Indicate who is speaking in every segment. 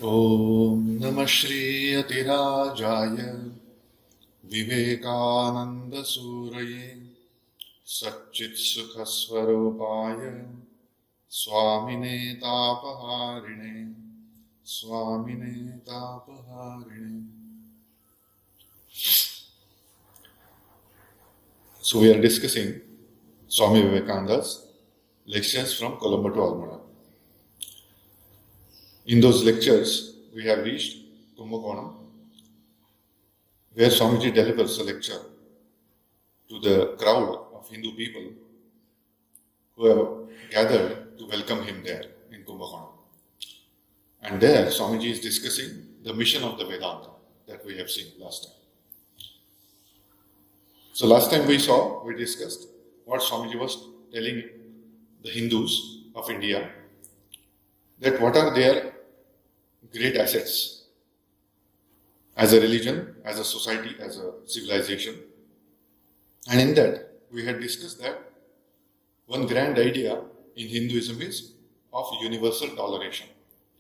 Speaker 1: Om Namah Shri Atirajaya Vivekananda Suraye Satchit Sukha Swarupaya Swamine Tapaharine Swamine Tapaharine. So we are discussing Swami Vivekananda's lectures from Colombo to Almora. In those lectures, we have reached Kumbakonam, where Swamiji delivers a lecture to the crowd of Hindu people who have gathered to welcome him there in Kumbakonam. And there, Swamiji is discussing the mission of the Vedanta that we have seen last time. So last time we discussed what Swamiji was telling the Hindus of India, that what are their great assets as a religion, as a society, as a civilization. And in that, we had discussed that one grand idea in Hinduism is of universal toleration.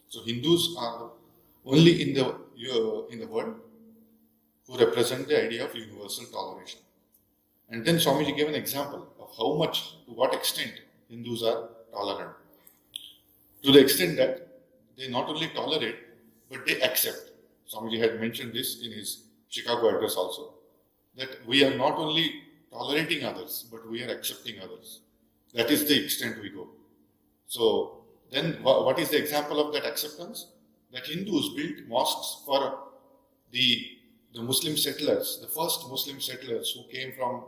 Speaker 1: So Hindus are only in the world who represent the idea of universal toleration. And then Swamiji gave an example of how much, to what extent Hindus are tolerant. To the extent that they not only tolerate, but they accept. Swamiji had mentioned this in his Chicago address also, that we are not only tolerating others, but we are accepting others. That is the extent we go. So then what is the example of that acceptance? That Hindus built mosques for the Muslim settlers, the first Muslim settlers who came from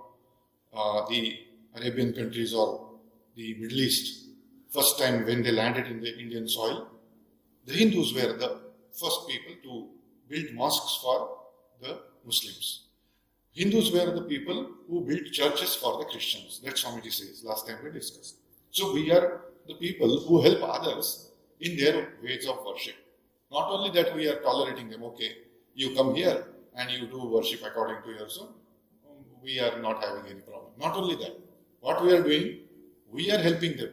Speaker 1: the Arabian countries or the Middle East. First time when they landed in the Indian soil, the Hindus were the first people to build mosques for the Muslims. Hindus were the people who built churches for the Christians. That's Swamiji says. Last time we discussed. So we are the people who help others in their ways of worship. Not only that we are tolerating them, okay, you come here and you do worship according to your son, we are not having any problem. Not only that, what we are doing, we are helping them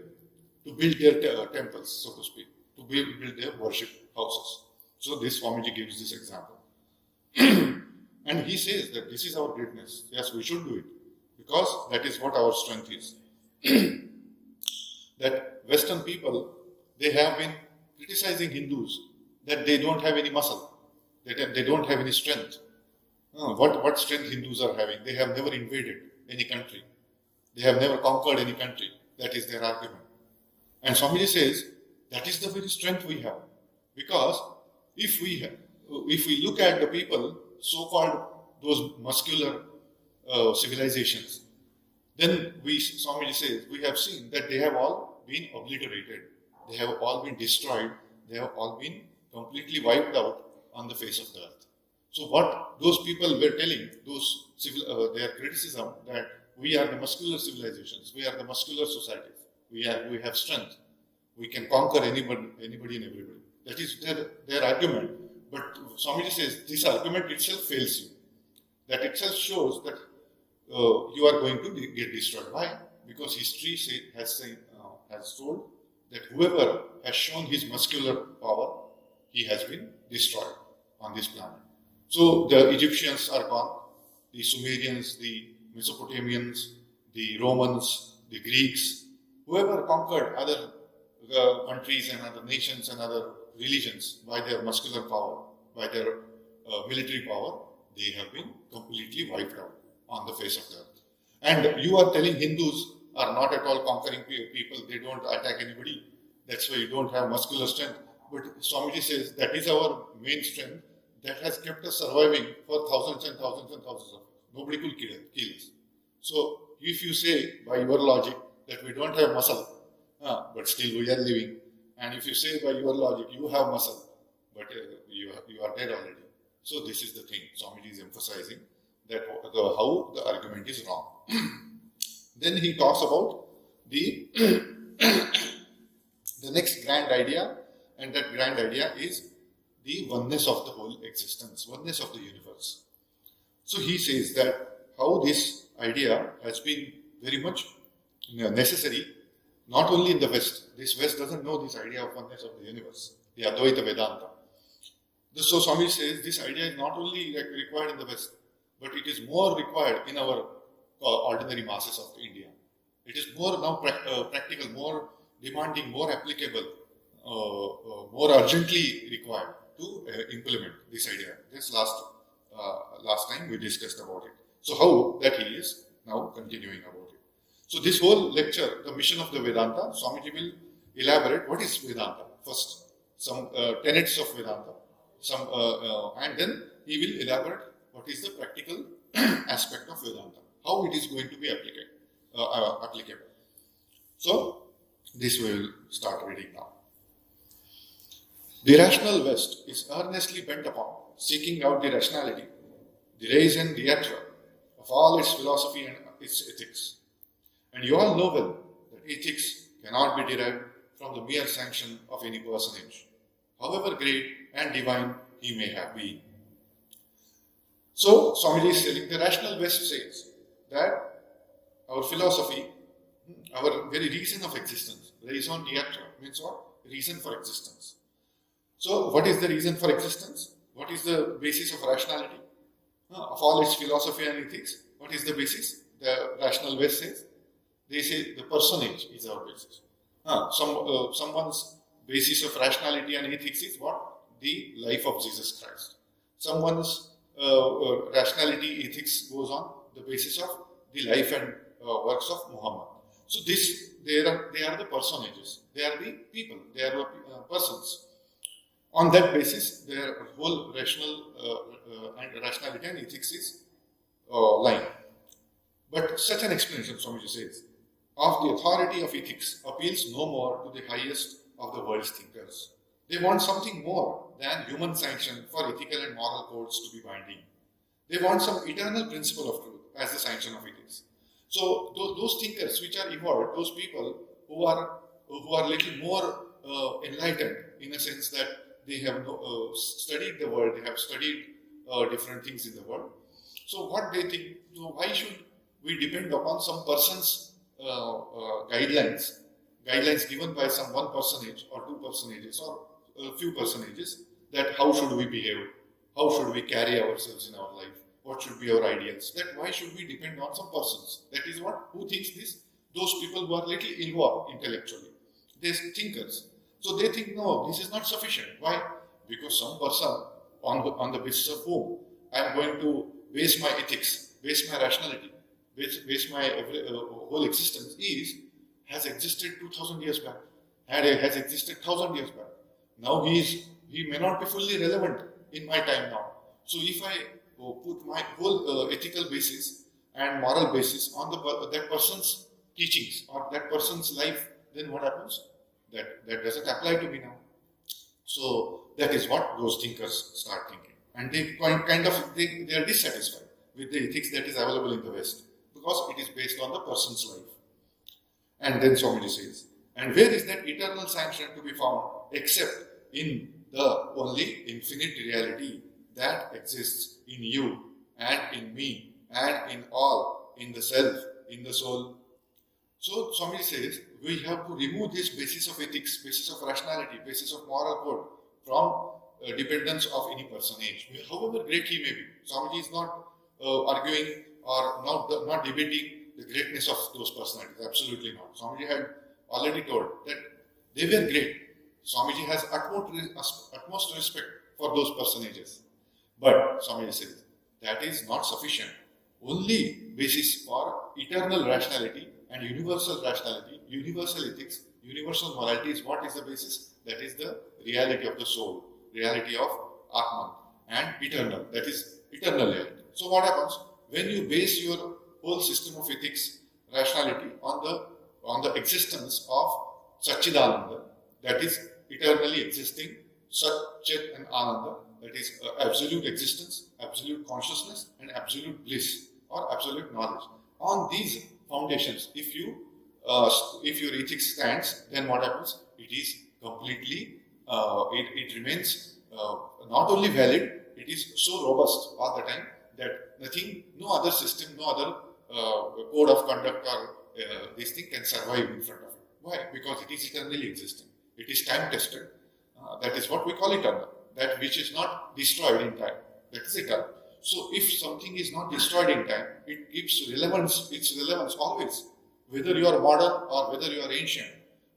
Speaker 1: to build their temples, so to speak, to build their worship houses. So this Swamiji gives this example. And he says that this is our greatness. Yes, we should do it because that is what our strength is. That Western people, they have been criticizing Hindus that they don't have any muscle, that they don't have any strength. What strength Hindus are having? They have never invaded any country. They have never conquered any country. That is their argument. And Swamiji says that is the very strength we have. Because if we look at the people, so-called those muscular civilizations, then Swamiji says, we have seen that they have all been obliterated. They have all been destroyed. They have all been completely wiped out on the face of the earth. So what those people were telling, their criticism that we are the muscular civilizations, we are the muscular societies, we have strength, we can conquer anybody and everybody. That is their argument. But Swamiji says this argument itself fails you. That itself shows that you are going to get destroyed. Why? Because history has told that whoever has shown his muscular power, he has been destroyed on this planet. So the Egyptians are gone, the Sumerians, the Mesopotamians, the Romans, the Greeks, whoever conquered other countries and other nations and other religions by their muscular power, by their military power, they have been completely wiped out on the face of the earth. And you are telling Hindus are not at all conquering people, they don't attack anybody, that's why you don't have muscular strength. But Swamiji says that is our main strength that has kept us surviving for thousands and thousands and thousands of years. Nobody could kill us. So if you say by your logic that we don't have muscle, but still we are living, and if you say by your logic you have muscle, but you are dead already. So this is the thing Swamiji is emphasizing, that how the argument is wrong. Then he talks about the the next grand idea, and that grand idea is the oneness of the whole existence, oneness of the universe. So he says that how this idea has been very much necessary, not only in the West. This West doesn't know this idea of oneness of the universe, the Advaita Vedanta. So Swami says this idea is not only required in the West, but it is more required in our ordinary masses of India. It is more now practical, more demanding, more applicable, more urgently required to implement this idea. This last time we discussed about it. So how that he is now continuing about it. So this whole lecture, the mission of the Vedanta, Swamiji will elaborate what is Vedanta first, some tenets of Vedanta, and then he will elaborate what is the practical aspect of Vedanta, how it is going to be applicable. So this we will start reading now. The rational West is earnestly bent upon seeking out the rationality, the raison d'etre of all its philosophy and its ethics. And you all know well that ethics cannot be derived from the mere sanction of any personage, however great and divine he may have been. So, Swamiji is telling the rational West says that our philosophy, our very reason of existence, raison d'etre means what? Reason for existence. So, what is the reason for existence? What is the basis of rationality? Of all its philosophy and ethics, what is the basis? The rational West says. They say the personage is our basis. Someone's basis of rationality and ethics is what? The life of Jesus Christ. Someone's rationality, ethics goes on the basis of the life and works of Muhammad. So they are the personages. They are the people. They are the persons. On that basis, their whole rationality and ethics is lying. But such an explanation, Swamiji says, of the authority of ethics appeals no more to the highest of the world's thinkers. They want something more than human sanction for ethical and moral codes to be binding. They want some eternal principle of truth as the sanction of ethics. So those thinkers which are evolved, those people who are little more enlightened in a sense that they have studied the world, they have studied different things in the world. So what they think, why should we depend upon some person's guidelines given by some one personage or two personages or a few personages, that how should we behave, how should we carry ourselves in our life, what should be our ideals, that why should we depend on some persons? That is what, who thinks this? Those people who are little involved intellectually, these thinkers. So they think, no, this is not sufficient. Why? Because some person on the basis of whom I am going to base my ethics, base my rationality, base my whole existence has existed 2000 years back, has existed 1000 years back. Now he may not be fully relevant in my time now. So if I put my whole ethical basis and moral basis on that person's teachings or that person's life, then what happens? That doesn't apply to me now. So that is what those thinkers start thinking. And they are dissatisfied with the ethics that is available in the West because it is based on the person's life. And then Swamiji says, and where is that eternal sanction to be found except in the only infinite reality that exists in you and in me and in all, in the self, in the soul. So Swami says we have to remove this basis of ethics, basis of rationality, basis of moral code from dependence of any personage, however great he may be. Swamiji is not arguing or not debating the greatness of those personalities. Absolutely not. Swamiji had already told that they were great. Swamiji has utmost respect for those personages. But Swamiji says that is not sufficient. Only basis for eternal rationality and universal rationality, universal ethics, universal morality is what is the basis? That is the reality of the soul, reality of Atman, and eternal. That is eternal reality. So what happens? When you base your whole system of ethics, rationality on the existence of Satchidananda, that is eternally existing, Sat, Chit and Ananda, that is absolute existence, absolute consciousness and absolute bliss or absolute knowledge. On these foundations, if your ethics stands, then what happens? It is completely, it remains not only valid, it is so robust all the time that no other system, no other code of conduct or this thing can survive in front of it. Why? Because it is eternally existing. It is time tested. That is what we call eternal. that which is not destroyed in time. That is eternal. So if something is not destroyed in time, it gives relevance, its relevance always. Whether you are modern or whether you are ancient,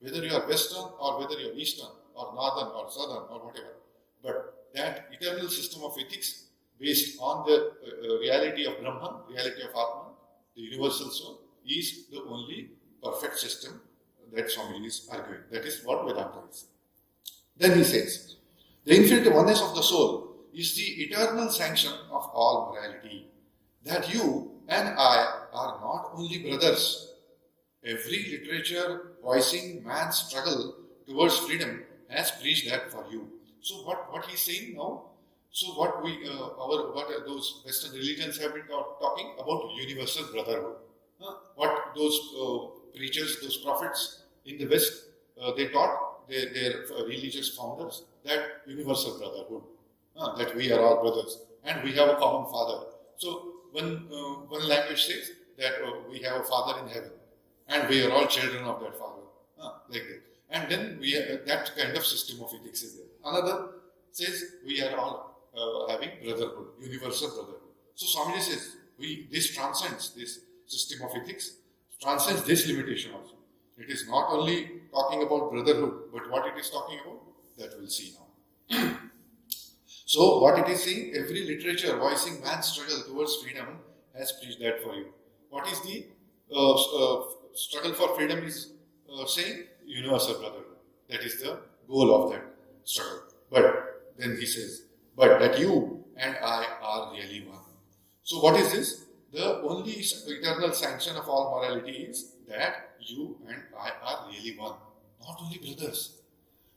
Speaker 1: whether you are Western or whether you are Eastern or Northern or Southern or whatever. But that eternal system of ethics based on the reality of Brahman, reality of Atman, the universal soul, is the only perfect system that Swamiji is arguing. That is what Vedanta is. Then he says, the infinite oneness of the soul is the eternal sanction of all morality. That you and I are not only brothers. Every literature voicing man's struggle towards freedom has preached that for you. So what he's saying now? So what those Western religions have been talking about universal brotherhood. What those preachers, those prophets in the West, they taught their religious founders that universal brotherhood, that we are all brothers and we have a common father. So when one language says that we have a father in heaven and we are all children of that father, like that. And then we have that kind of system of ethics is there. Another says we are all having brotherhood, universal brotherhood. So Swamiji says this transcends this system of ethics, transcends this limitation also. It is not only talking about brotherhood, but what it is talking about, that we'll see now. So what it is saying, every literature voicing man's struggle towards freedom has preached that for you. What is the struggle for freedom is saying? Universal brotherhood. That is the goal of that struggle. But then he says, but that you and I are really one. So what is this? The only eternal sanction of all morality is that you and I are really one. Not only brothers.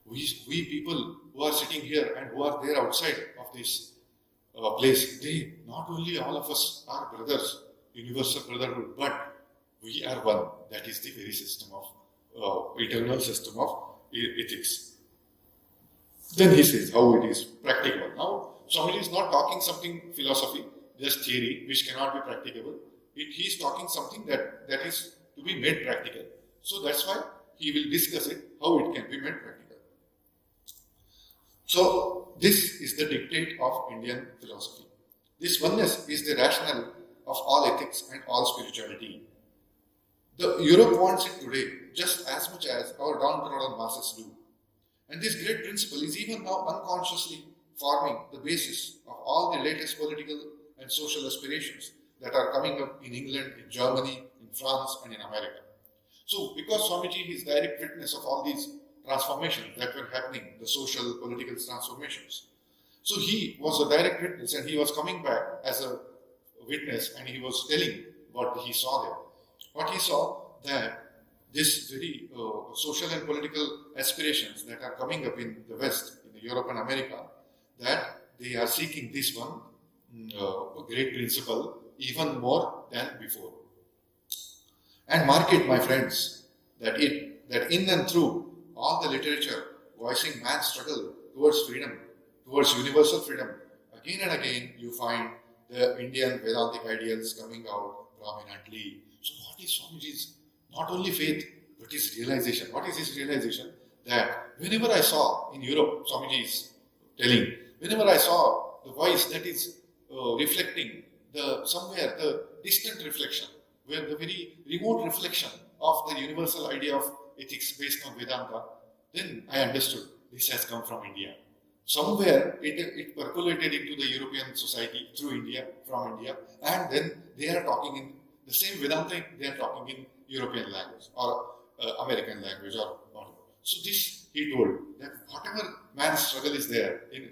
Speaker 1: We people who are sitting here and who are there outside of this place, they, not only all of us are brothers, universal brotherhood, but we are one. That is the very system of eternal system of ethics. Then he says how it is practicable. Now, Swamiji is not talking something philosophy, just theory, which cannot be practicable. He is talking something that is to be made practical. So that's why he will discuss it, how it can be made practical. So this is the dictate of Indian philosophy. This oneness is the rationale of all ethics and all spirituality. Europe wants it today just as much as our downtrodden masses do. And this great principle is even now unconsciously forming the basis of all the latest political and social aspirations that are coming up in England, in Germany, in France and in America. So because Swamiji is direct witness of all these transformations that were happening, the social, political transformations. So he was a direct witness and he was coming back as a witness and he was telling what he saw there. What he saw that this very social and political aspirations that are coming up in the West, in Europe and America, that they are seeking this one great principle even more than before. And mark it, my friends, that in and through all the literature voicing man's struggle towards freedom, towards universal freedom, again and again you find the Indian Vedantic ideals coming out prominently. So what is Swamiji's not only faith, but his realization? What is his realization? That whenever I saw in Europe, Swamiji is telling, whenever I saw the voice that is reflecting the distant reflection, where the very remote reflection of the universal idea of ethics based on Vedanta, then I understood this has come from India. Somewhere it percolated into the European society through India, from India, and then they are talking in the same Vedanta, they are talking in European language or American language or whatever. So this, he told, that whatever man's struggle is there in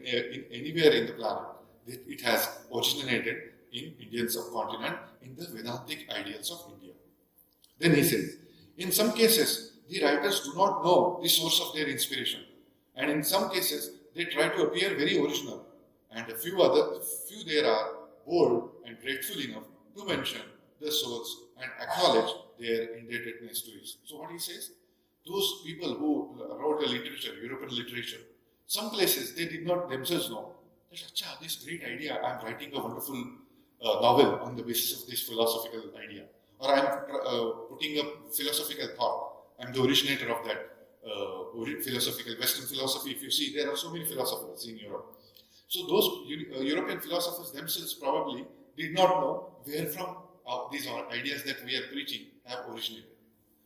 Speaker 1: anywhere in the planet, it has originated in Indian subcontinent in the Vedantic ideals of India. Then he says, in some cases, the writers do not know the source of their inspiration, and in some cases, they try to appear very original, and a few there are bold and grateful enough to mention the source and acknowledge their indebtedness to it. So what he says, those people who wrote a literature, European literature, some places they did not themselves know that, this great idea, I am writing a wonderful novel on the basis of this philosophical idea, or I am putting a philosophical thought. I am the originator of that philosophical Western philosophy. If you see, there are so many philosophers in Europe. So those European philosophers themselves probably did not know where from these ideas that we are preaching have originated.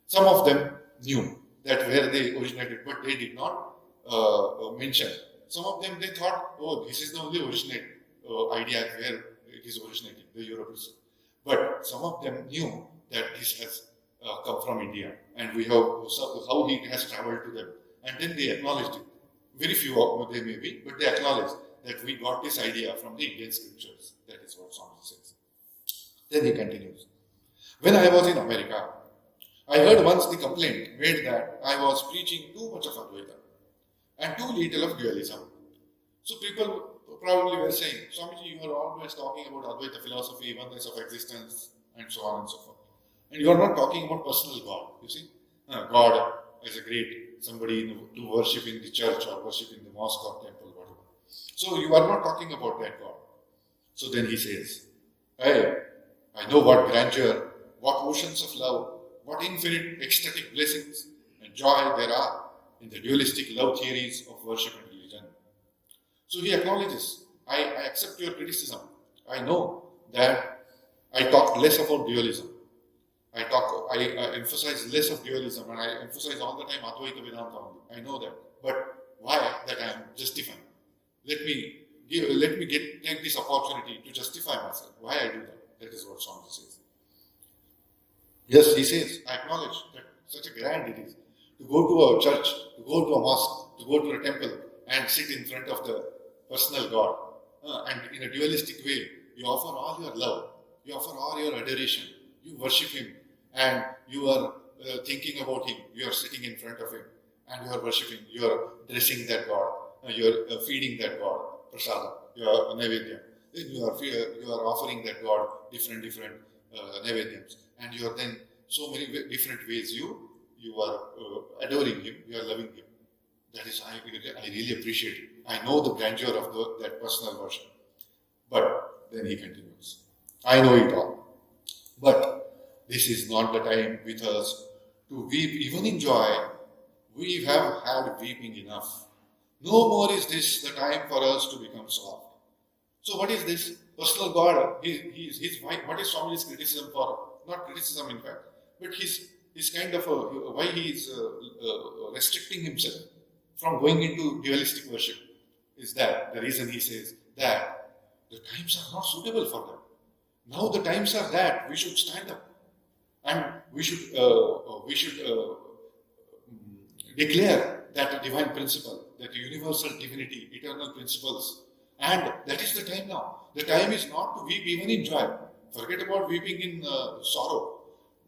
Speaker 1: Some of them knew that where they originated, but they did not mention. Some of them, they thought, oh, this is the only originate idea where it is originating, the Europeans. But some of them knew that this has come from India, and we have how he has traveled to them, and then they acknowledged it. Very few of them may be, but they acknowledged that we got this idea from the Indian scriptures. That is what Swami says. Then he continues. When I was in America, I heard once the complaint made that I was preaching too much of Advaita and too little of dualism. So people probably were saying, Swamiji, you are always talking about Advaita philosophy, oneness of existence, and so on and so forth. And you are not talking about personal God, you see. God as a great somebody to worship in the church or worship in the mosque or temple, whatever. So you are not talking about that God. So then he says, I know what grandeur, what oceans of love, what infinite ecstatic blessings and joy there are in the dualistic love theories of worship and religion. So he acknowledges, I accept your criticism. I know that I talk less about dualism. I emphasize less of dualism, and I emphasize all the time Advaita Vedanta only. I know that. But why that I am justifying? Let me take this opportunity to justify myself. Why I do that? That is what Swami says. Yes, he says, I acknowledge that such a grand it is to go to a church, to go to a mosque, to go to a temple and sit in front of the personal God. And in a dualistic way, you offer all your love, you offer all your adoration, you worship Him, and you are thinking about Him, you are sitting in front of Him, and you are worshipping, you are dressing that God, you are feeding that God, prasada, you are naivedya. Then you are offering that God different naivedyams, and you are then so many different ways you are adoring Him, you are loving Him. That is, I really appreciate it. I know the grandeur of that personal worship. But then he continues, I know it all. But this is not the time with us to weep even in joy. We have had weeping enough. No more is this the time for us to become soft. So what is this? Personal God, what is Swamiji's criticism for? Not criticism in fact, but his kind of why he is restricting himself from going into dualistic worship is that the reason he says that the times are not suitable for them. Now the times are that we should stand up and we should declare that divine principle, that universal divinity, eternal principles, and that is the time now. The time is not to weep even in joy. Forget about weeping in sorrow.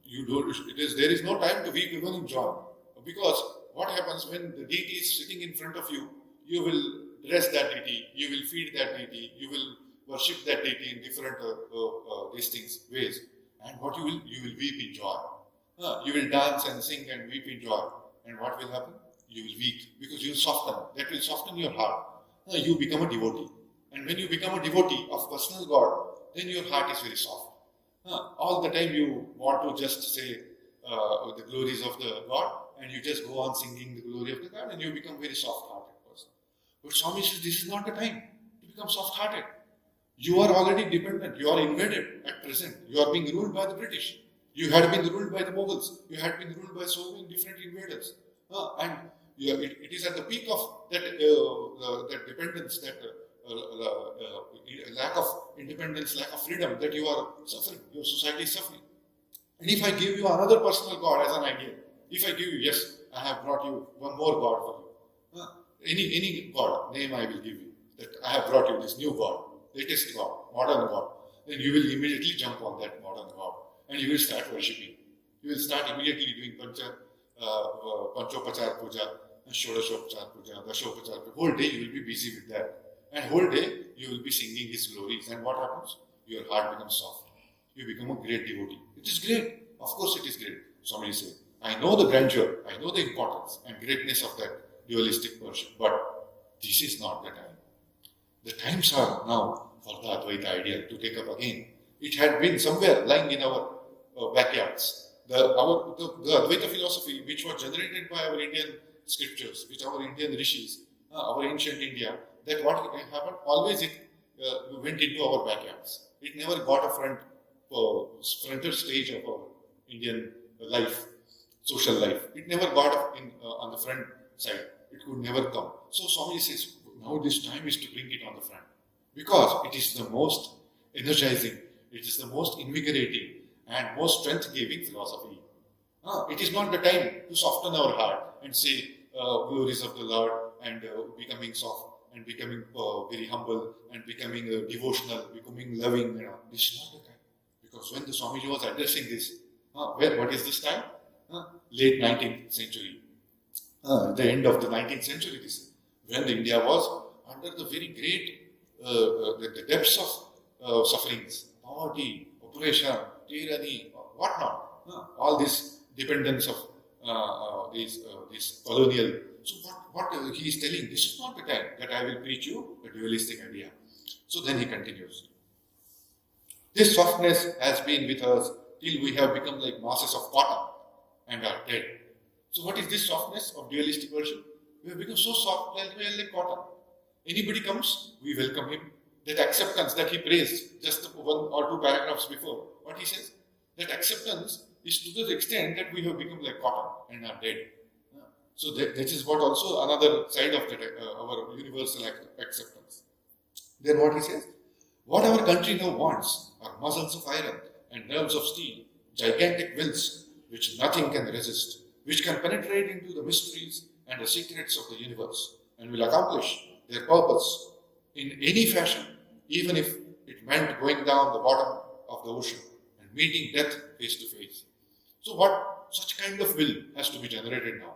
Speaker 1: There is no time to weep even in joy, because what happens when the deity is sitting in front of you? You will dress that deity, you will feed that deity, you will worship that deity in different ways. And what you will weep in joy. You will dance and sing and weep in joy. And what will happen? You will weep because you will soften. That will soften your heart. You become a devotee. And when you become a devotee of personal God, then your heart is very soft. All the time you want to just say the glories of the God, and you just go on singing the glory of the God, and you become very soft-hearted person. But Swami says this is not the time to become soft-hearted. You are already dependent. You are invaded at present. You are being ruled by the British. You had been ruled by the Mughals. You had been ruled by so many different invaders. And it is at the peak of that dependence, that lack of independence, lack of freedom that you are suffering. Your society is suffering. And if I give you another personal God as an idea, if I give you, yes, I have brought you one more God for you. Any God, name I will give you. That I have brought you this new God, latest God, modern God. Then you will immediately jump on that modern God. And you will start worshipping. You will start immediately doing Panchopachar Puja, Shodashopachar Puja, Dashopachar Puja. Whole day you will be busy with that. And whole day you will be singing His glories. And what happens? Your heart becomes soft. You become a great devotee. It is great. Of course it is great. Somebody said, I know the grandeur, I know the importance and greatness of that dualistic worship, but this is not the time. The times are now for the Advaita ideal to take up again. It had been somewhere lying in our backyards. The Advaita philosophy, which was generated by our Indian scriptures, which our Indian rishis, our ancient India, that what happened, always it went into our backyards. It never got a frontal stage of our Indian life, social life. It never got on the front side. It could never come. So Swami says, now this time is to bring it on the front. Because it is the most energizing, it is the most invigorating and most strength-giving philosophy. It is not the time to soften our heart and say glories of the Lord and becoming soft and becoming very humble and becoming devotional, becoming loving. This is not the time. Because when the Swamiji was addressing this, what is this time? Late 19th century. The end of the 19th century, this, when India was under the very great, the depths of sufferings, poverty, oppression, tyranny, whatnot. All this dependence of this colonial. So what he is telling, this is not the time that I will preach you a dualistic idea. So then he continues. This softness has been with us till we have become like masses of cotton and are dead. So what is this softness of dualistic worship? We have become so soft that we are like cotton. Anybody comes, we welcome him. That acceptance that he praised just one or two paragraphs before, what he says, that acceptance is to the extent that we have become like cotton and are dead. So that is what also another side of our universal acceptance. Then what he says, what our country now wants are muscles of iron and nerves of steel, gigantic wills which nothing can resist, which can penetrate into the mysteries and the secrets of the universe and will accomplish their purpose in any fashion, even if it meant going down the bottom of the ocean and meeting death face to face. So what such kind of will has to be generated now?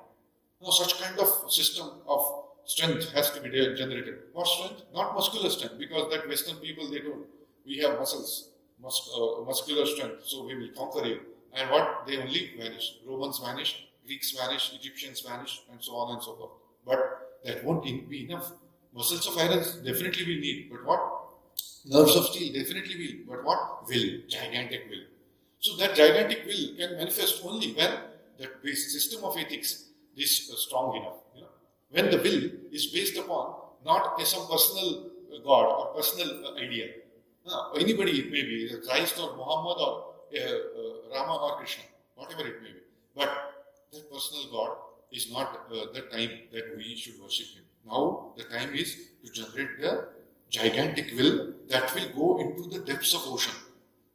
Speaker 1: Now such kind of system of strength has to be generated. What strength? Not muscular strength, because that Western people, they don't. We have muscles, muscular strength, so we will conquer you. And what? They only vanish. Romans vanish, Greeks vanish, Egyptians vanish, and so on and so forth. But that won't be enough. Muscles of iron definitely we need, but what? Nerves of steel definitely will, but what? Will, gigantic will. So that gigantic will can manifest only when that base system of ethics is strong enough. When the will is based upon not some personal God or personal idea. Anybody, it may be Christ or Muhammad or Rama or Krishna, whatever it may be. But that personal God is not the time that we should worship him. Now the time is to generate the gigantic will that will go into the depths of ocean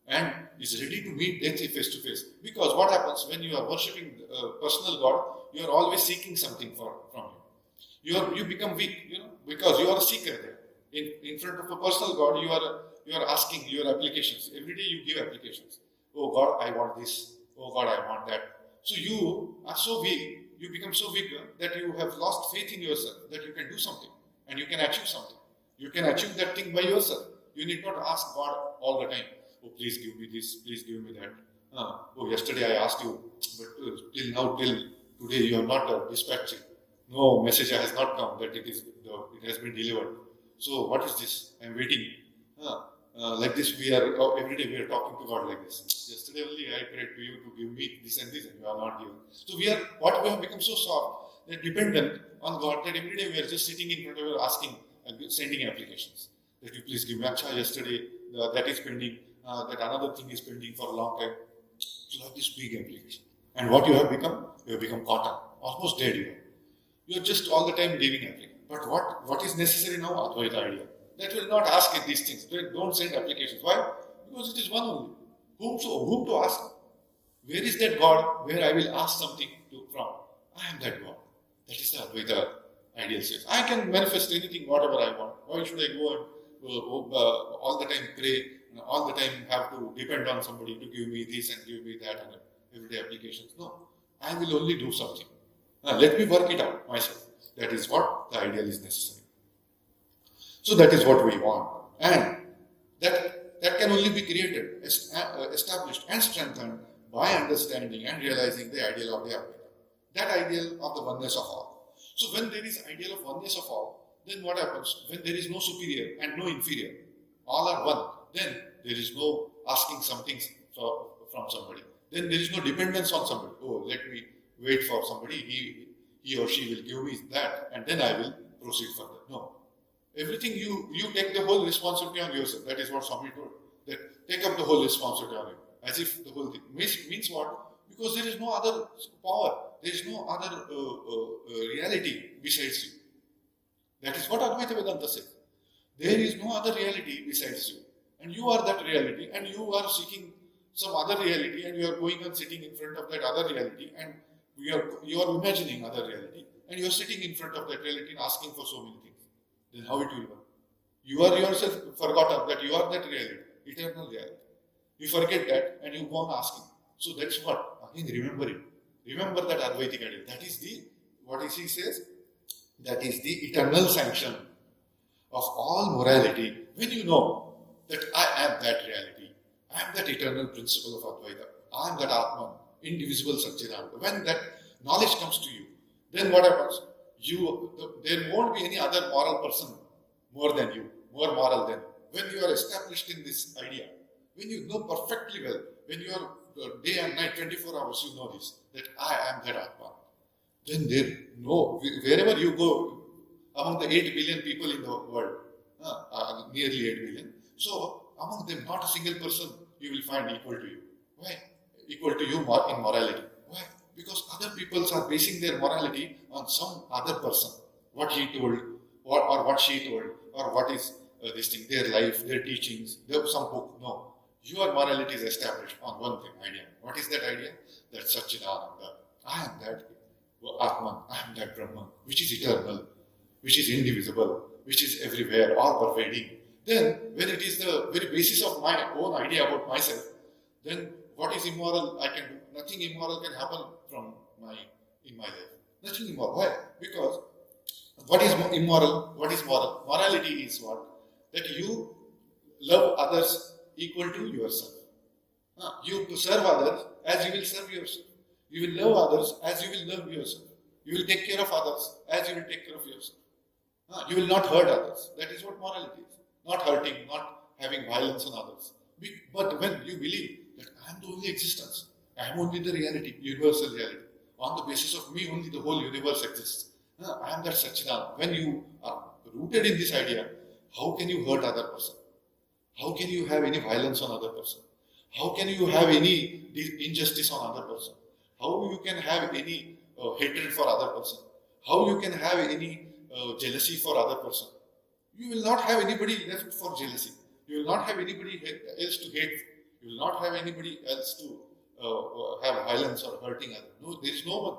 Speaker 1: and is ready to meet death face to face. Because what happens when you are worshipping personal God, you are always seeking something from him. You become weak, because you are a seeker there. In front of a personal God, you are asking your applications. Every day you give applications. Oh God, I want this. Oh God, I want that. So you are so weak. You become so weak that you have lost faith in yourself that you can do something and you can achieve something. You can achieve that thing by yourself. You need not ask God all the time. Oh, please give me this. Please give me that. Oh, yesterday I asked you, but till today you have not dispatched it. No message has not come that it has been delivered. So what is this? I am waiting. Like this, every day we are talking to God like this. Yesterday only I prayed to you to give me this and this, and you are not given. So we have become so soft, that dependent on God, that every day we are just sitting in front of you asking and sending applications. That you please give me. Acha, yesterday that is pending. That another thing is pending for a long time. So you have this big application. And what you have become? You have become cotton, almost dead. You are just all the time giving application. But what is necessary now? Advaita idea. That will not ask these things. Don't send applications. Why? Because it is one only. Whom to ask? Where is that God where I will ask something from? I am that God. That is the Advaita ideal sense. I can manifest anything, whatever I want. Why should I go and all the time pray, all the time have to depend on somebody to give me this and give me that and everyday applications? No. I will only do something. Let me work it out myself. That is what the ideal is necessary. So that is what we want. And that can only be created, established and strengthened by understanding and realizing the ideal of the Advaita. That ideal of the oneness of all. So when there is ideal of oneness of all, then what happens? When there is no superior and no inferior, all are one, then there is no asking something from somebody. Then there is no dependence on somebody. Oh, let me wait for somebody, he or she will give me that and then I will proceed further. No. Everything you take the whole responsibility on yourself. That is what Swami told. That take up the whole responsibility on you. As if the whole thing. Means what? Because there is no other power. There is no other reality besides you. That is what Advaita Vedanta says. There is no other reality besides you. And you are that reality, and you are seeking some other reality, and you are going and sitting in front of that other reality, and you are imagining other reality, and you are sitting in front of that reality and asking for so many things. Then how it will work? You are yourself forgotten that you are that reality, eternal reality. You forget that and you go on asking. So that's what? Again, remember it. Remember that Advaitic ideal. That is what he says, that is the eternal sanction of all morality. When you know that I am that reality, I am that eternal principle of Advaita, I am that Atman, indivisible Satchidananda. When that knowledge comes to you, then what happens? There won't be any other moral person more than you, more moral than you. When you are established in this idea, when you know perfectly well, when you are day and night, 24 hours, you know this, that I am that Atman. Then wherever you go, among the 8 billion people in the world, nearly 8 billion, so among them, not a single person you will find equal to you. Why? Equal to you in morality. Why? Because other peoples are basing their morality on some other person. What he told, or what she told, or what is this thing, their life, their teachings, some book. No. Your morality is established on one thing, idea. What is that idea? That Satchidananda. I am that Atman, I am that Brahman, which is eternal, which is indivisible, which is everywhere, all pervading. Then, when it is the very basis of my own idea about myself, then what is immoral I can do? Nothing immoral can happen in my life. Nothing immoral. Why? Because what is immoral? What is moral? Morality is what? That you love others equal to yourself. You serve others as you will serve yourself. You will love others as you will love yourself. You will take care of others as you will take care of yourself. You will not hurt others. That is what morality is. Not hurting, not having violence on others. But when you believe that I am the only existence, I am only the reality, universal reality. On the basis of me, only the whole universe exists. I am that Satchidananda. When you are rooted in this idea, how can you hurt other person? How can you have any violence on other person? How can you have any injustice on other person? How you can have any hatred for other person? How you can have any jealousy for other person? You will not have anybody left for jealousy. You will not have anybody else to hate. You will not have anybody else to have violence or hurting others. No, there is no one.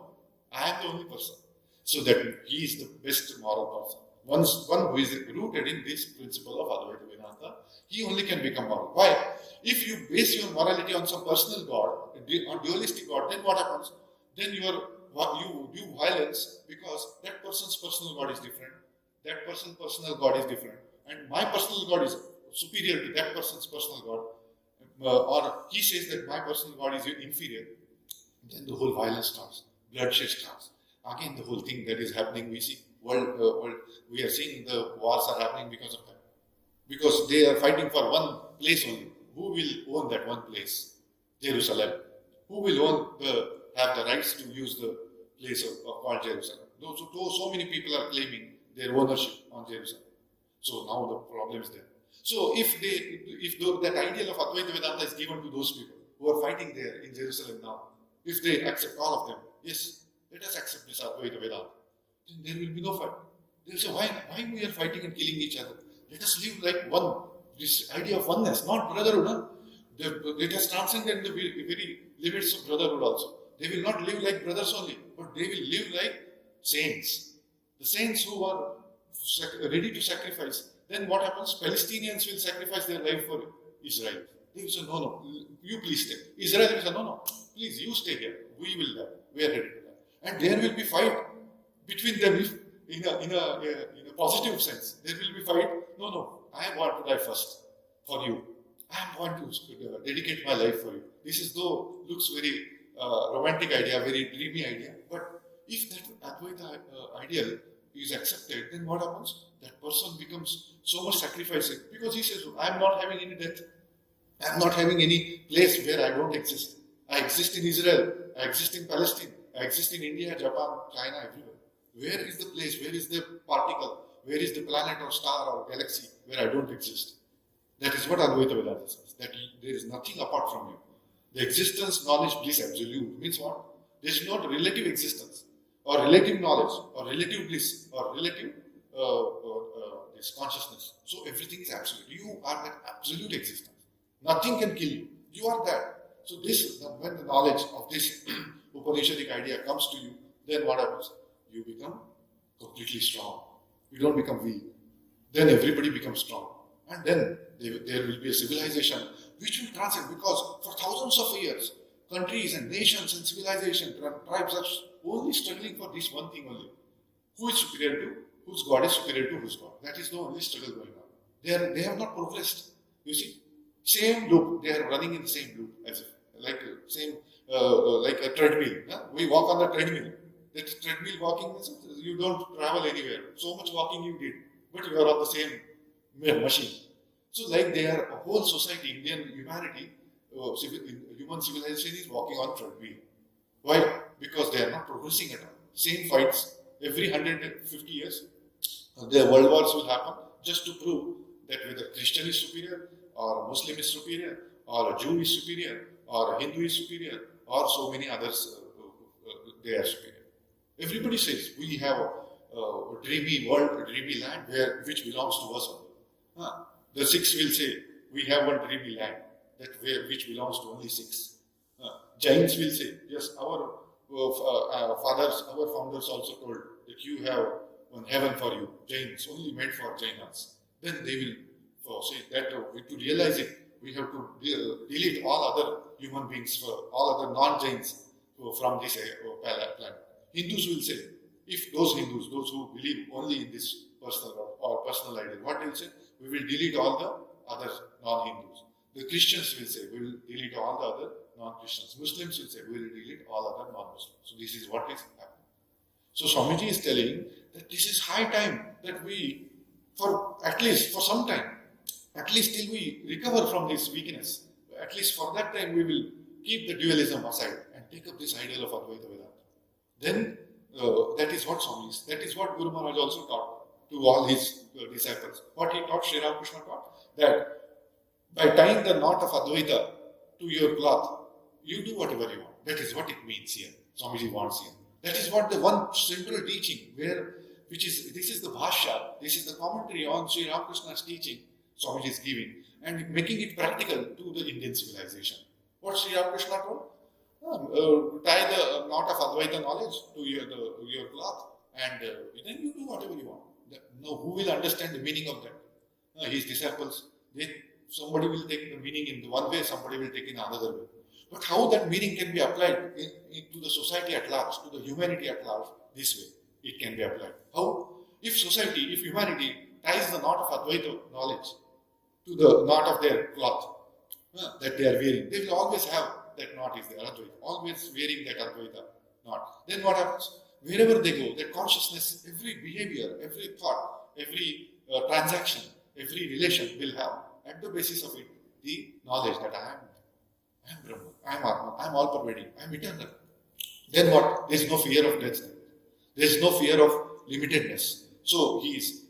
Speaker 1: I am the only person. So that he is the best moral person. One who is rooted in this principle of Advaita Vedanta, he only can become moral. Why? If you base your morality on some personal God, on dualistic God, then what happens? Then you do violence because that person's personal God is different. That person's personal God is different. And my personal God is superior to that person's personal God. Or he says that my personal God is inferior. Then the whole violence starts. Bloodshed starts. Again, the whole thing that is happening, we see, we are seeing the wars are happening because of that. Because they are fighting for one place only. Who will own that one place? Jerusalem. Who will have the rights to use the place called Jerusalem? So many people are claiming their ownership on Jerusalem. So now the problem is there. So if that ideal of Advaita Vedanta is given to those people who are fighting there in Jerusalem now, if they accept all of them, yes, let us accept this Advaita Vedanta, then there will be no fight. They will say, why we are fighting and killing each other? Let us live like one. This idea of oneness, not brotherhood. Huh? It has transcended the very limits of brotherhood also. They will not live like brothers only, but they will live like saints. The saints who are ready to sacrifice. Then what happens? Palestinians will sacrifice their life for Israel. They will say, no, you please stay. Israel will say, no, please, you stay here. We will die. We are ready to die. And there will be fight between them in a positive sense. There will be fight. No, I want to die first for you. I want to dedicate my life for you. This is looks very romantic idea, very dreamy idea. But if that Advaita ideal is accepted, then what happens? That person becomes so much sacrificing because he says, I am not having any death. I am not having any place where I don't exist. I exist in Israel. I exist in Palestine. I exist in India, Japan, China, everywhere. Where is the place? Where is the particle? Where is the planet or star or galaxy where I don't exist? That is what Advaita Vedanta says, that there is nothing apart from you. The existence, knowledge, bliss, absolute means what? There is not relative existence, or relative knowledge, or relative bliss, or relative this consciousness. So everything is absolute. You are that absolute existence. Nothing can kill you. You are that. So this, when the knowledge of this Upanishadic idea comes to you, then what happens? You become completely strong. You don't become weak. Then everybody becomes strong. And then there will be a civilization which will transcend, because for thousands of years, countries and nations and civilization, tribes are only struggling for this one thing only. Who is superior to, whose God is superior to whose God. That is the only struggle going on. They have not progressed. You see, same loop, they are running in the same loop, as if, like a treadmill. Huh? We walk on the treadmill. That treadmill walking means you don't travel anywhere. So much walking you did, but you are on the same machine. So like they are, a whole society, Indian humanity, human civilization is walking on treadmill. Why? Because they are not progressing at all. Same fights every 150 years. The world wars will happen just to prove that whether Christian is superior, or Muslim is superior, or a Jew is superior, or a Hindu is superior, or so many others, they are superior. Everybody says we have a dreamy world, a dreamy land which belongs to us only. The Sikhs will say we have one dreamy land which belongs to only Sikhs. Jains will say yes, our fathers, our founders also told that you have one heaven for you, Jains, only made for Jainas. Then they will say that to realize it, we have to delete all other human beings, all other non-Jains from this planet. Hindus will say, if those Hindus, those who believe only in this personal or personal ideal, what they will say? We will delete all the other non-Hindus. The Christians will say, we will delete all the other non-Christians. Muslims will say, we will delete all other non-Muslims. So this is what is happening. So Swamiji is telling that this is high time that we, for at least for some time, at least till we recover from this weakness, at least for that time we will keep the dualism aside and take up this ideal of Advaita Vedanta. Then that is what Swami is. That is what Guru Maharaj also taught to all his disciples. What he taught, Sri Ramakrishna taught, that by tying the knot of Advaita to your cloth, you do whatever you want. That is what it means here. Swamiji wants here. That is what the one central teaching, this is the Bhashya, this is the commentary on Sri Ramakrishna's teaching Swamiji is giving and making it practical to the Indian civilization. What Sri Ramakrishna told? Tie the knot of Advaita knowledge to your cloth and then you do whatever you want. Now, who will understand the meaning of that? His disciples, somebody will take the meaning in one way, somebody will take it in another way. But how that meaning can be applied to the society at large, to the humanity at large, this way it can be applied. How? If humanity ties the knot of Advaita knowledge to the knot of their cloth that they are wearing, they will always have that knot is there, Advaita, always wearing that Advaita knot. Then what happens? Wherever they go, their consciousness, every behavior, every thought, every transaction, every relation will have, at the basis of it, the knowledge that I am Brahman, I am Atma, I am all-pervading, I am eternal. Then what? There is no fear of death. There is no fear of limitedness. So he is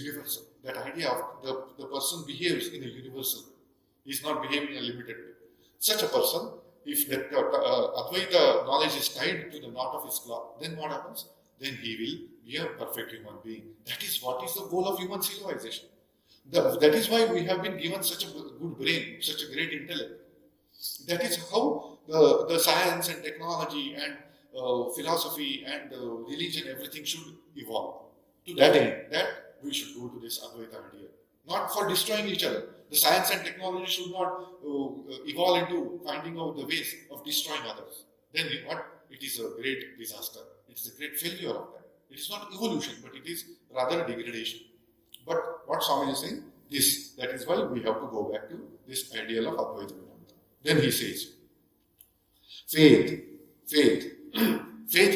Speaker 1: universal. That idea of the person behaves in a universal way. He is not behaving in a limited way. Such a person, if that Advaita knowledge is tied to the knot of his cloth, then what happens? Then he will be a perfect human being. That is what is the goal of human civilization. That is why we have been given such a good brain, such a great intellect. That is how the science and technology and philosophy and religion, everything should evolve. To that end, that we should go to this Advaita idea. Not for destroying each other. The science and technology should not evolve into finding out the ways of destroying others. Then what? It is a great disaster. It is a great failure of that. It is not evolution, but it is rather degradation. But what Swami is saying, that is why we have to go back to this ideal of Advaita Vedanta. Then he says, faith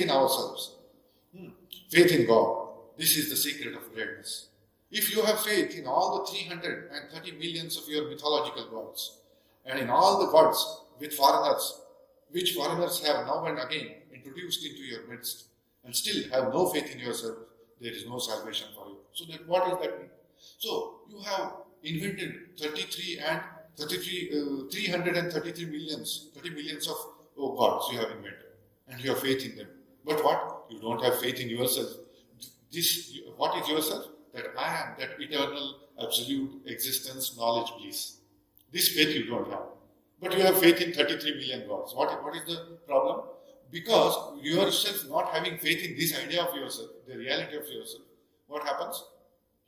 Speaker 1: in ourselves, faith in God. This is the secret of greatness. If you have faith in all the 330 millions of your mythological gods, and in all the gods which foreigners have now and again introduced into your midst, and still have no faith in yourself, there is no salvation for you. So that what does that mean? So you have invented 333 millions, 30 millions of gods you have invented, and you have faith in them. But what? You don't have faith in yourself. What is yourself? That I am that eternal, absolute existence, knowledge, bliss. This faith you don't have. But you have faith in 33 million gods. What is the problem? Because yourself not having faith in this idea of yourself, the reality of yourself, what happens?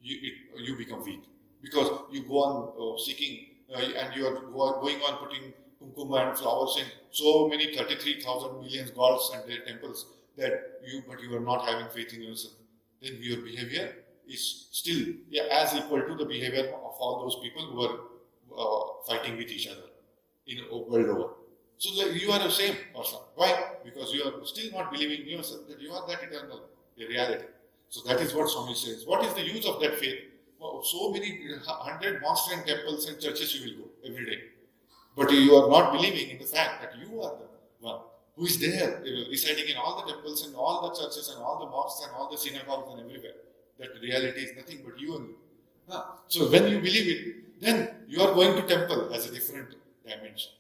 Speaker 1: You become weak. Because you go on seeking and you are going on putting kumkuma and flowers in so many 33,000 million gods and their temples that you are not having faith in yourself. Then your behavior is still as equal to the behavior of all those people who are fighting with each other in world over. So you are the same person. Why? Because you are still not believing in yourself that you are that eternal, the reality. So that is what Swami says. What is the use of that faith? Well, so many 100 mosques and temples and churches you will go every day. But you are not believing in the fact that you are the one who is there, residing in all the temples and all the churches and all the mosques and all the synagogues and everywhere. That reality is nothing but you only. So when you believe it, then you are going to temple as a different dimension.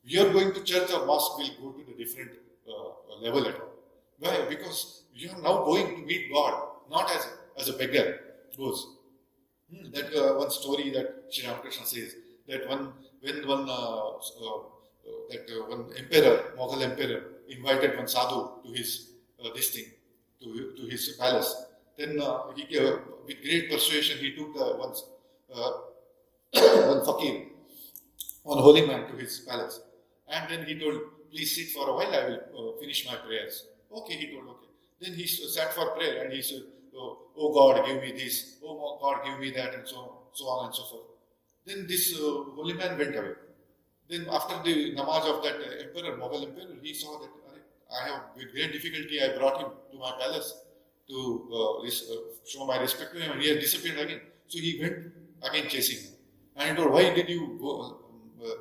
Speaker 1: You are going to church or mosque will go to the different level at all. Why? Because you are now going to meet God, not as a beggar goes. That one story that Sri Ramakrishna says, that when one emperor, Mughal emperor, invited one sadhu to his to his palace, then he with great persuasion he took one fakir, one holy man to his palace, and then he told, please sit for a while, I will finish my prayers. Okay, he told, okay. Then he sat for prayer and he said, oh God, give me this, oh God, give me that, and so on and so forth. Then this holy man went away. Then after the namaz of that emperor, Mughal emperor, he saw that I have, with great difficulty, I brought him to my palace to show my respect to him, and he had disappeared again. So he went again chasing him. And he told, why did you go,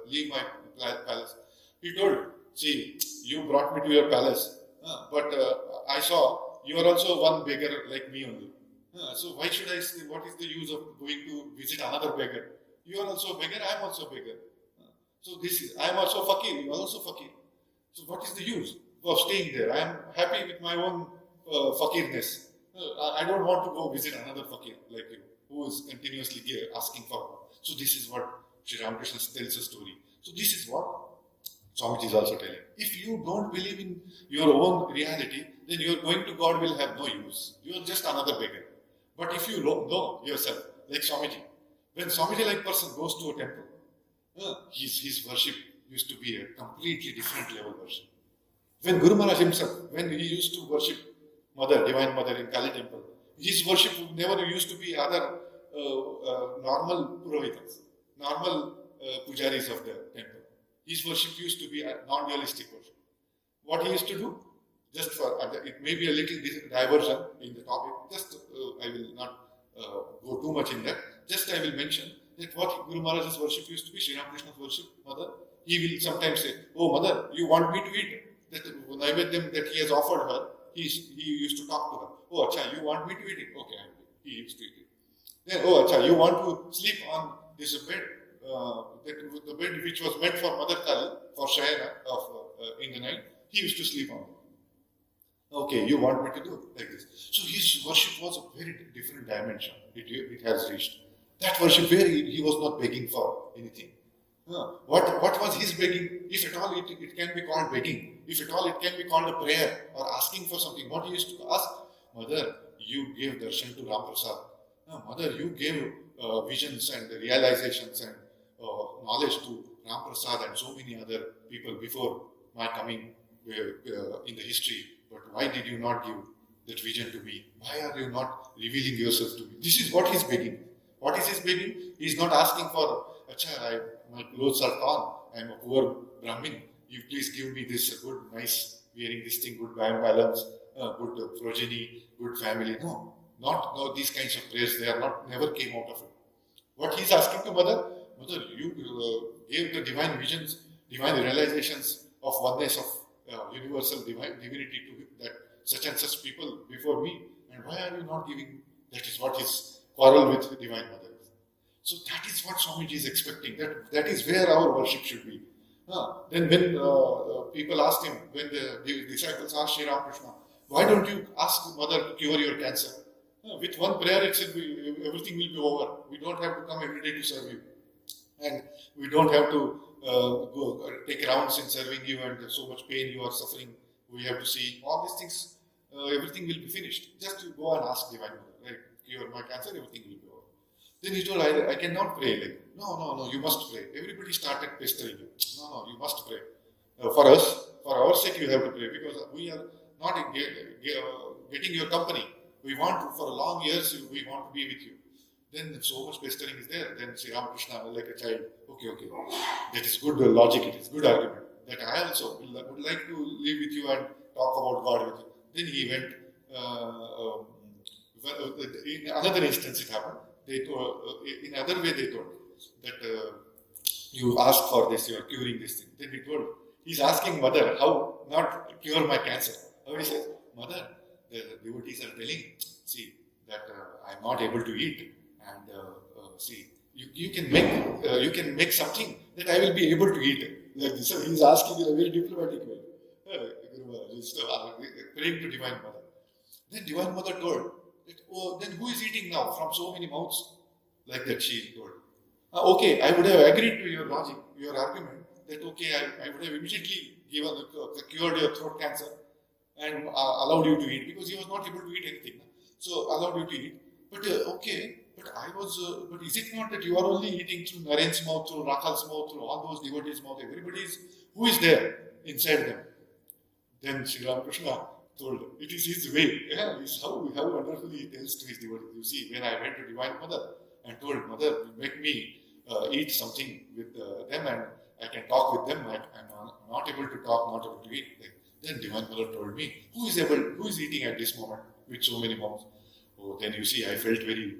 Speaker 1: leave my palace? He told, see, you brought me to your palace, but I saw you are also one beggar like me only. So why should I say, what is the use of going to visit another beggar? You are also a beggar, I am also a beggar. So I am also fakir, you are also fakir. So what is the use of staying there? I am happy with my own fakirness. I don't want to go visit another fakir like you, who is continuously asking for more. So this is what Sri Ramakrishna tells a story. So this is what Swamiji is also telling. If you don't believe in your own reality, then your going to God will have no use. You are just another beggar. But if you know yourself, like Swamiji, when Swamiji like person goes to a temple, his worship used to be a completely different level worship. When Guru Maharaj himself, when he used to worship Mother, Divine Mother in Kali temple, his worship never used to be other normal purohitas, normal pujaris of the temple. His worship used to be a non-dualistic worship. What he used to do, just for, it may be a little diversion in the topic, just I will not go too much in that, just I will mention that what Guru Maharaj's worship used to be, Sri Ramakrishna's worship, Mother, he will sometimes say, oh Mother, you want me to eat that naivedyam that he has offered her, he used to talk to her. Oh Acha, you want me to eat it? Okay, I will. He used to eat it. Then, oh Acha, you want to sleep on this bed, the bed which was meant for Mother Kali, for Shayana in the night, he used to sleep on it. Okay, you want me to do like this. So his worship was a very different dimension. It has reached. That worship where he was not begging for anything. What was his begging? If at all it can be called begging. If at all it can be called a prayer or asking for something. What he used to ask? Mother, you gave darshan to Ram Prasad. Mother, you gave visions and realizations and knowledge to Ram Prasad and so many other people before my coming in the history. But why did you not give that vision to me? Why are you not revealing yourself to me? This is what he's begging. What is his begging? He's not asking for, Acha, my clothes are torn, I'm a poor Brahmin. You please give me this good, nice, wearing this thing, good balance, good progeny, good family. No, not these kinds of prayers. They are not, never came out of it. What he's asking to Mother, you gave the divine visions, divine realizations of oneness of universal divinity to that such and such people before me. And why are you not giving That is what his quarrel with Divine Mother is. So that is what Swamiji is expecting. That is where our worship should be. Then when people asked him, when the disciples asked Sri Ramakrishna, why don't you ask Mother to cure your cancer? With one prayer itself, everything will be over. We don't have to come every day to serve you. And we don't have to go take rounds in serving you, and so much pain you are suffering. We have to see all these things. Everything will be finished. Just you go and ask Divine Mother, right? Cure my cancer, everything will be over. Then he told, I cannot pray. Like, no, you must pray. Everybody started pestering you. No, you must pray. For us, for our sake, you have to pray, because we are not getting your company. We want to, for long years, we want to be with you. Then so much pestering is there. Then Sri Ramakrishna, like a child, okay, that is good logic, it is good argument. That I also would like to live with you and talk about God with you. Then he went, in another instance it happened. They told, in another way they told that you ask for this, you are curing this thing. Then he told, he's asking Mother, how not cure my cancer? How he says, Mother, the devotees are telling, see, that I am not able to eat, and see, you can make something that I will be able to eat. Like this. So he's asking in a very diplomatic way. Praying to Divine Mother. Then Divine Mother told, that, then who is eating now from so many mouths? Like that she told. Okay, I would have agreed to your logic, your argument, that okay, I would have immediately cured your throat cancer and allowed you to eat, because he was not able to eat anything. So allowed you to eat. But but is it not that you are only eating through Naren's mouth, through Rakhal's mouth, through all those devotees' mouth, who is there inside them? Then Sri Ramakrishna told, it is his way. Yeah, how wonderfully he tells to his devotees. You see, when I went to Divine Mother and told, Mother, make me eat something with them, and I can talk with them, I'm not able to talk, not able to eat. Then Divine Mother told me, who is eating at this moment with so many mouths? Oh, then you see, I felt very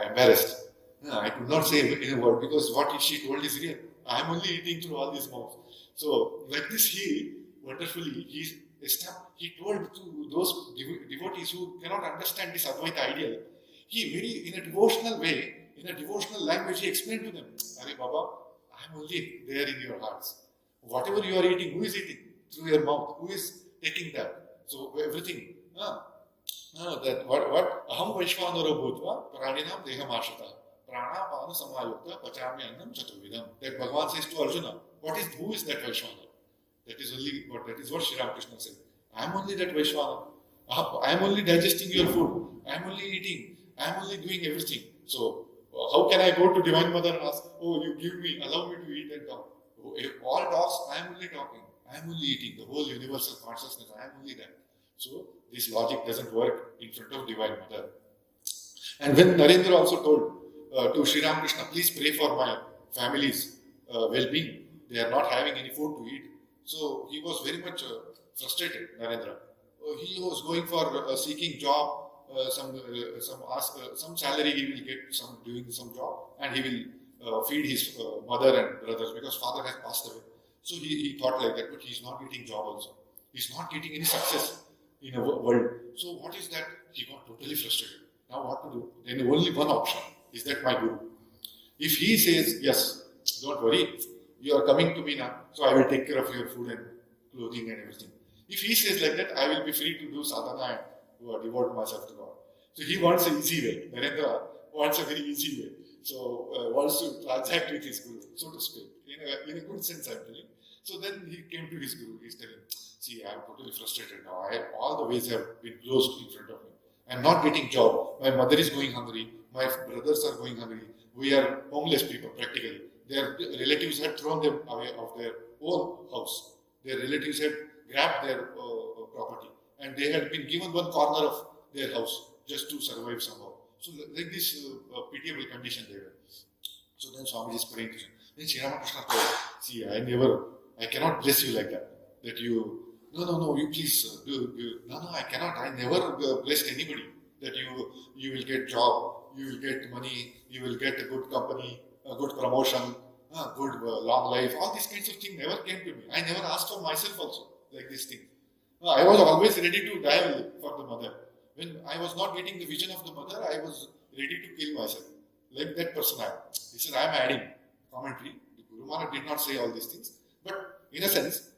Speaker 1: embarrassed. I could not say in a word, because what she told is real. I am only eating through all these mouths. So, like this, he wonderfully, he told to those devotees who cannot understand this Advaita ideal, he in a devotional way, in a devotional language, he explained to them, Are Baba, I am only there in your hearts. Whatever you are eating, who is eating? Through your mouth. Who is taking that? So, everything. That what aham vaishvanara bhutva praninam deham ashita prana pana samayukta pachami annam chatuvidam. That Bhagavan says to Arjuna, who is that Vaishvanara? That is what Sri Ramakrishna said. I am only that Vaishvanara. I am only digesting your food. I am only eating. I am only doing everything. So how can I go to Divine Mother and ask, oh, you give me, allow me to eat and talk? Oh, all talks, I am only talking. I am only eating. The whole universal consciousness, I am only that. So this logic doesn't work in front of Divine Mother. And when Narendra also told to Sri Ramakrishna, please pray for my family's well-being. They are not having any food to eat. So he was very much frustrated, Narendra. He was going for seeking job, some salary he will get doing some job, and he will feed his mother and brothers, because father has passed away. So he thought like that, but he is not getting job also. He is not getting any success in a world. So what is that? He got totally frustrated. Now what to do? Then only one option. Is that my Guru? If he says, yes, don't worry, you are coming to me now, so I will take care of your food and clothing and everything. If he says like that, I will be free to do sadhana and devote myself to God. So he wants an easy way. Narendra wants a very easy way. So wants to transact with his Guru, so to speak. In a good sense, I'm telling. So then he came to his Guru. He's telling, see, I am totally frustrated now. All the ways have been closed in front of me. I am not getting job. My mother is going hungry. My brothers are going hungry. We are homeless people practically. Their relatives had thrown them away of their own house. Their relatives had grabbed their property, and they had been given one corner of their house just to survive somehow. So like this pitiable condition they were. So then Swamiji is praying to him. Then Sri Ramakrishna told, see, I cannot bless you like that. That you, no, you please, no, I cannot. I never blessed anybody. That you will get job, you will get money, you will get a good company, a good promotion, good long life. All these kinds of things never came to me. I never asked for myself also, like this thing. I was always ready to die for the mother. When I was not getting the vision of the mother, I was ready to kill myself. Like that person I am. He says, I am adding commentary. The Guru Maharaj did not say all these things. But in a sense,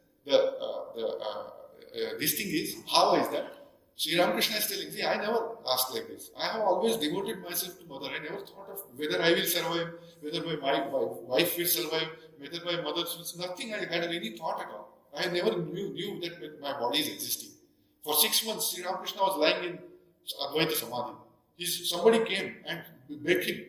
Speaker 1: this thing is, how is that? Sri Ramakrishna is telling, see, I never asked like this. I have always devoted myself to mother. I never thought of whether I will survive, whether my wife will survive, whether my mother will survive. Nothing I had any thought at all. I never knew that my body is existing. For 6 months, Sri Ramakrishna was lying in Advaita Samadhi. Somebody came and begged him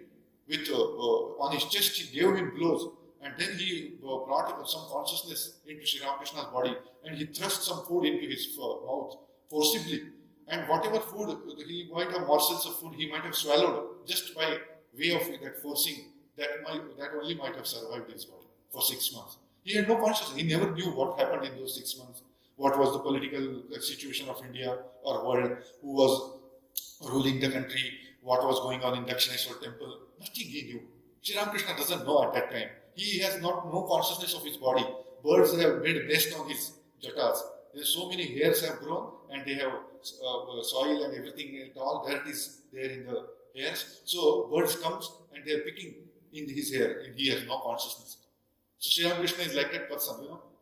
Speaker 1: with on his chest. He gave him blows, and then he brought some consciousness into Sri Ramakrishna's body, and he thrust some food into his mouth forcibly. And whatever food he might have, morsels of food he might have swallowed just by way of that forcing, that only might have survived his body for 6 months. He had no consciousness. He never knew what happened in those 6 months. What was the political situation of India or world? Who was ruling the country? What was going on in Dakshineshwar temple? Nothing he knew. Sri Ramakrishna doesn't know at that time. He has no consciousness of his body. Birds have made a nest on his jatas. There's so many hairs have grown, and they have soil and everything, and all dirt is there in the hairs. So birds comes and they are picking in his hair, and he has no consciousness. So Sri Ramakrishna is like that person,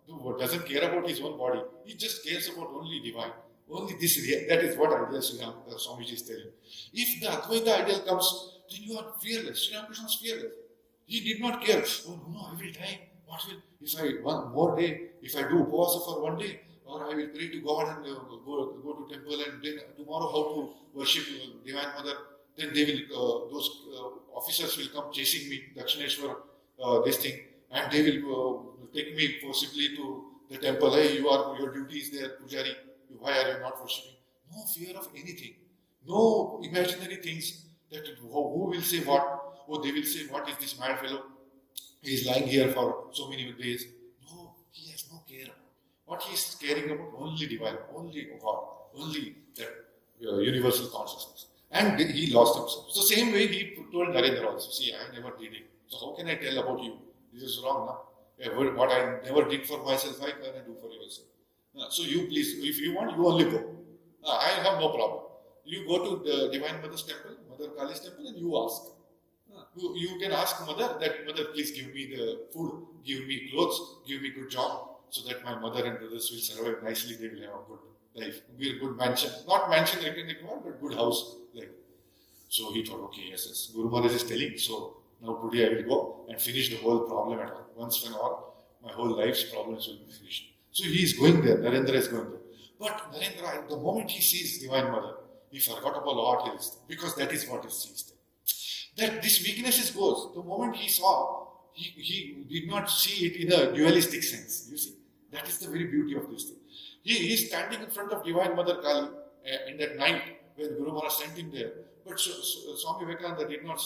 Speaker 1: who doesn't care about his own body. He just cares about only divine. Only this, that is what idea Swamiji is telling. If the Advaita ideal comes, then you are fearless. Sri Ramakrishna is fearless. He did not care. Oh no, I will die. What will, if I, one more day, if I do upavasa for 1 day, or I will pray to God and go to temple, and then tomorrow how to worship Divine Mother, then they will, those officers will come chasing me, Dakshineshwar, this thing, and they will take me forcibly to the temple. Hey, your duty is there, Pujari. Why are you not worshipping? No fear of anything. No imaginary things that who will say what. Oh, they will say, what is this mad fellow? He is lying here for so many days. No, he has no care. What he is caring about, only divine, only God, only that universal consciousness. And he lost himself. So same way he told Narendra also, see, I never did it. So how can I tell about you? This is wrong, no? What I never did for myself, why can I do for yourself? So you please, if you want, you only go. I have no problem. You go to the Divine Mother's temple, Mother Kali's temple, and you ask. You can ask Mother that, Mother, please give me the food, give me clothes, give me good job, so that my mother and brothers will survive nicely. They will have a good life, be a good mansion, not mansion like in the world, but good house. Like. So he thought, okay, yes, Guru Maharaj is telling. So now today I will go and finish the whole problem at all. Once and all, my whole life's problems will be finished. So he is going there. Narendra is going there. But Narendra, the moment he sees Divine Mother, he forgot about what he is, because that is what he sees. That this weakness goes. The moment he saw, he did not see it in a dualistic sense. You see, that is the very beauty of this thing. He is standing in front of Divine Mother Kali in that night when Guru Maharaj sent him there. But Swami Vivekananda did not,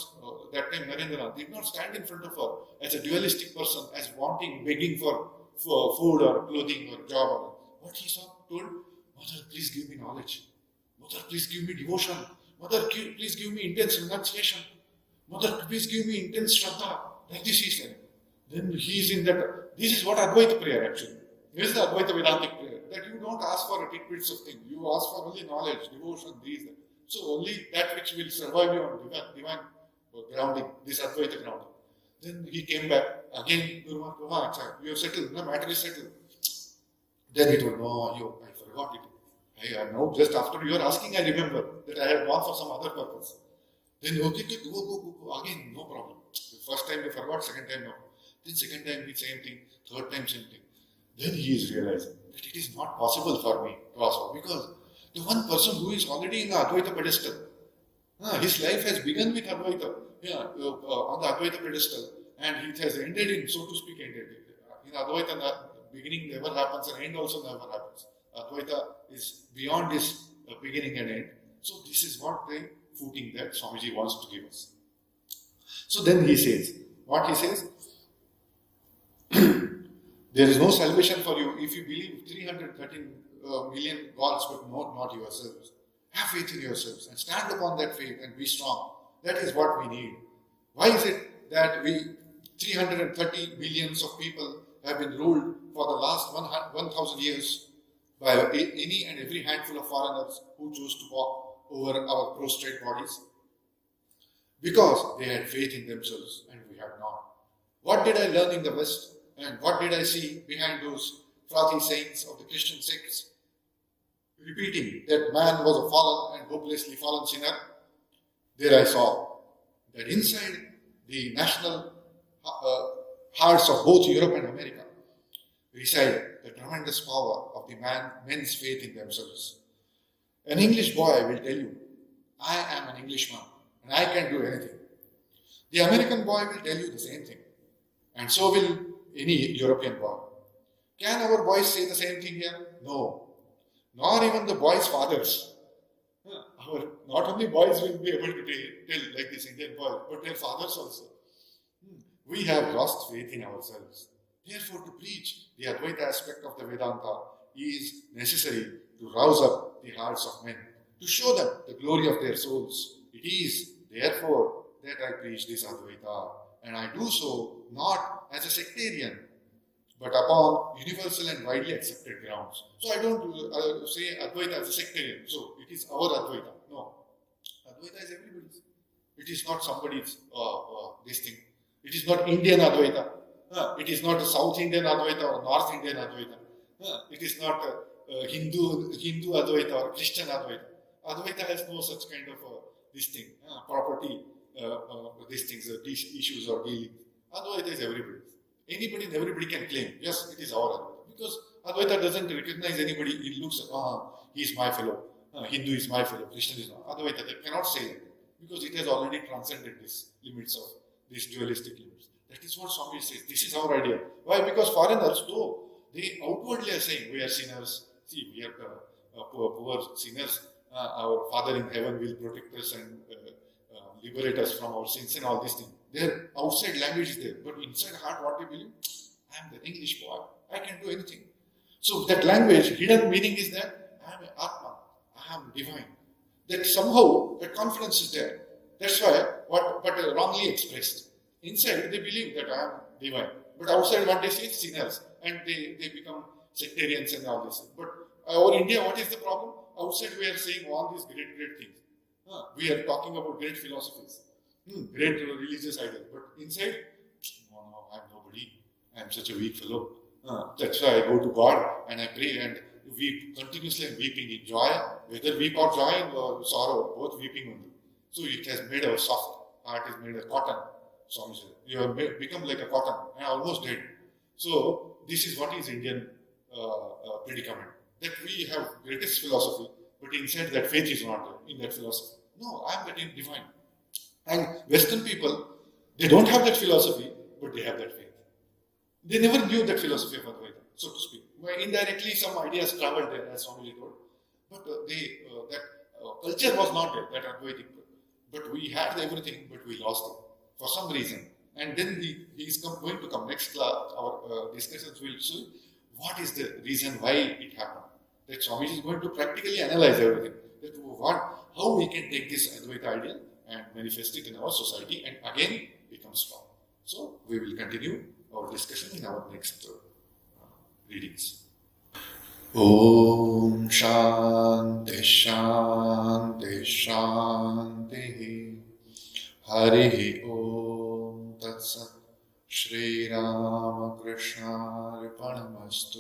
Speaker 1: that time Narendra did not stand in front of her as a dualistic person, as wanting, begging for food or clothing or job. What he saw, told, Mother, please give me knowledge. Mother, please give me devotion. Mother, please give me intense renunciation. Mother, please give me intense Shraddha. Like this he said. Then he is in that. This is what Advaita prayer actually. This is the Advaita Vedantic prayer. That you don't ask for tidbits of things. You ask for only knowledge, devotion, these. So only that which will survive you on divine grounding, this Advaita grounding. Then he came back. Again, Guru Maharaj, you have settled. The matter is settled. Then he told, no, I forgot it. I know, just after you are asking, I remember that I had gone for some other purpose. Then, okay, go. Again, no problem. The first time you forgot, second time no. Then second time the same thing, third time same thing. Then he is realizing that it is not possible for me to ask for, because the one person who is already in the Advaita pedestal, his life has begun with Advaita, on the Advaita pedestal, and it has ended in, so to speak, ended. In Advaita, the beginning never happens and end also never happens. Advaita is beyond this beginning and end. So this is what the footing that Swamiji wants to give us. So then he says, what he says? There is no salvation for you if you believe 313 million gods, but not yourselves. Have faith in yourselves and stand upon that faith and be strong. That is what we need. Why is it that 330 millions of people have been ruled for the last 1,000 years by any and every handful of foreigners who chose to walk over our prostrate bodies? Because they had faith in themselves and we have not. What did I learn in the West? And what did I see behind those frothy sayings of the Christian sects? Repeating that man was a fallen and hopelessly fallen sinner. There I saw that inside the national hearts of both Europe and America reside the tremendous power of the men's faith in themselves. An English boy will tell you, I am an Englishman and I can do anything. The American boy will tell you the same thing. And so will any European boy. Can our boys say the same thing here? No. Nor even the boys' fathers. Not only boys will be able to tell like this Indian boy, but their fathers also. We have lost faith in ourselves. Therefore, to preach the Advaita aspect of the Vedanta is necessary to rouse up the hearts of men, to show them the glory of their souls. It is, therefore, that I preach this Advaita, and I do so not as a sectarian, but upon universal and widely accepted grounds. So I don't say Advaita as a sectarian, so it is our Advaita. No. Advaita is everybody's. It is not somebody's this thing. It is not Indian Advaita. It is not a South Indian Advaita or North Indian Advaita. It is not a Hindu Advaita or Christian Advaita. Advaita has no such kind of this thing, property, these things, these issues or dealings. Advaita is everybody. Anybody and everybody can claim, yes, it is our Advaita. Because Advaita doesn't recognize anybody. It looks, he is my fellow. Hindu is my fellow. Christian is not. Advaita, they cannot say that. Because it has already transcended these limits of these dualistic limits. That is what Swami says. This is our idea. Why? Because foreigners, though, they outwardly are saying, we are sinners. See, we are poor sinners. Our Father in heaven will protect us and liberate us from our sins and all these things. Their outside language is there. But inside heart, what they believe? I am the English boy. I can do anything. So that language, hidden meaning is that I am an Atma. I am divine. That somehow, that confidence is there. That's why, but wrongly expressed. Inside, they believe that I am divine. But outside, what they say is sinners. And they become sectarians and all this. But over India, what is the problem? Outside, we are saying all these great things. We are talking about great philosophies. Great religious ideas. But inside, no, I am nobody. I am such a weak fellow. That's why I go to God and I pray and weep continuously and weeping in joy. Whether weep or joy or sorrow, both weeping only. So it has made our soft heart is made of cotton. Swami said, you have become like a cotton. I am almost dead. So this is what is Indian predicament. That we have greatest philosophy, but inside that faith is not there in that philosophy. No, I am that divine. And Western people, they don't have that philosophy, but they have that faith. They never knew that philosophy of Advaita, so to speak. Where indirectly some ideas traveled there, as Swamiji told. But that culture was not there, that Advaitic. But we had everything, but we lost it for some reason. And then he is going to come next class. Our discussions will show what is the reason why it happened. That Swamiji is going to practically analyze everything. That how we can take this Advaita idea and manifest it in our society and again become strong. So we will continue our discussion in our next readings. Om Shanti Shanti Shanti Harihi Om Tat Sat Sri Ramakrishna Math